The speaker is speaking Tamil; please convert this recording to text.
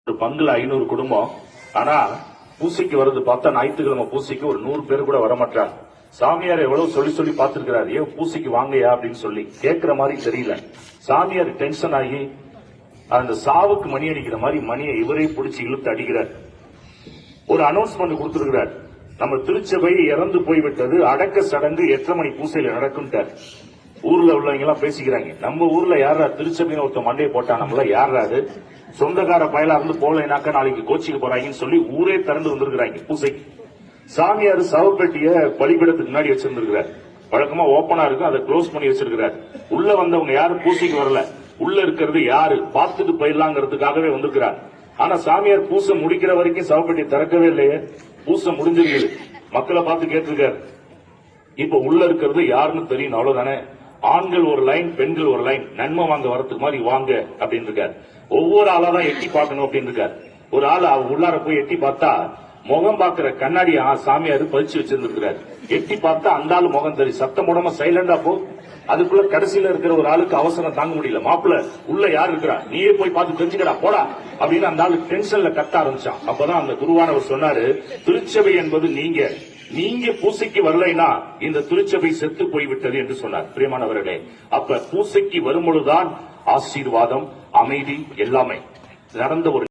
ஒரு பங்குல 500 குடும்பம். ஆனா பூசைக்கு வருது பார்த்தா ஞாயிற்றுக்கிழமை பூசைக்கு ஒரு 100 பேர் கூட வரமாட்டாங்க. சாமியார் எவ்வளவு சொல்லி சொல்லி பார்த்திருக்கிறார், ஏன் பூசைக்கு வாங்கயா அப்படின்னு சொல்லி கேட்கிற மாதிரி தெரியல. சாமியார் டென்ஷன் ஆகி அந்த சாவுக்கு மணி அடிக்கிற மாதிரி மணியை இவரே பிடிச்சி இழுத்து அடிக்கிறார். ஒரு அனௌன்ஸ்மெண்ட் கொடுத்திருக்கிறார், நம்ம திருச்சபை இறந்து போய்விட்டது, அடக்க சடங்கு 8:30 மணி பூசையில நடக்கும். ஊர்ல உள்ளவங்க எல்லாம் பேசிக்கிறாங்க, நம்ம ஊர்ல யாரா திருச்சபைன்னு ஒருத்த மண்டையை போட்டா நம்மள யாராது சொந்தக்கார பயலா இருந்து போலனாக்கா நாளைக்கு கோச்சிக்கு போறாங்கன்னு சொல்லி ஊரே திரண்டு வந்திருக்கிறாங்க பூசைக்கு. சாமியார் சவப்பெட்டிய பலிபீடத்துக்கு முன்னாடி வச்சிருந்திருக்கிறார். வழக்கமா ஓப்பனா இருக்கும், அதை க்ளோஸ் பண்ணி வச்சிருக்கிறார். உள்ள வந்தவங்க யாரும் பூசைக்கு வரல, உள்ள இருக்கிறது யாரு பார்த்துட்டு போயிடலாங்கிறதுக்காகவே வந்திருக்கிறார். ஆனா சாமியார் பூசை முடிக்கிற வரைக்கும் சவப்பெட்டியை திறக்கவே இல்லையே. பூசை முடிஞ்சிருக்கு, மக்களை பார்த்து கேட்டிருக்காரு, இப்ப உள்ள இருக்கிறது யாருன்னு தெரியும், அவ்வளவுதானே. ஆண்கள் ஒரு லைன், பெண்கள் ஒரு லைன், நன்மை வாங்க வரதுக்கு மாதிரி வாங்க அப்படின்னு இருக்காரு. ஒவ்வொரு ஆளா தான் எட்டி பார்க்கணும் அப்படின்னு இருக்காரு. ஒரு ஆள் உள்ளார போய் எட்டி பார்த்தா முகம் பாக்குற கண்ணாடி சாமியார் பதிச்சு வச்சிருந்திருக்கிறார். எட்டி பார்த்தா அந்த ஆளு முகம் தெரியும், சத்தம் போடாம சைலண்டா போ. அதுக்குள்ள கடைசியில இருக்கிற ஒரு ஆளுக்கு அவசரம் தாங்க முடியல, மாப்பிள்ள உள்ள யார் இருக்கிறா, நீயே போய் பார்த்து தெரிஞ்சுக்கடா போடா அப்படின்னு அந்த ஆளு டென்ஷன்ல கத்த ஆரம்பிச்சான். அப்பதான் அந்த குருவானவர் சொன்னாரு, திருச்சபை என்பது நீங்க பூசைக்கு வரலைன்னா இந்த திருச்சபை செத்து போய்விட்டது என்று சொன்னார். பிரியமானவர்களே, அப்ப பூசைக்கு வரும்பொழுதுதான் ஆசீர்வாதம், அமைதி எல்லாமே நடந்த ஒரு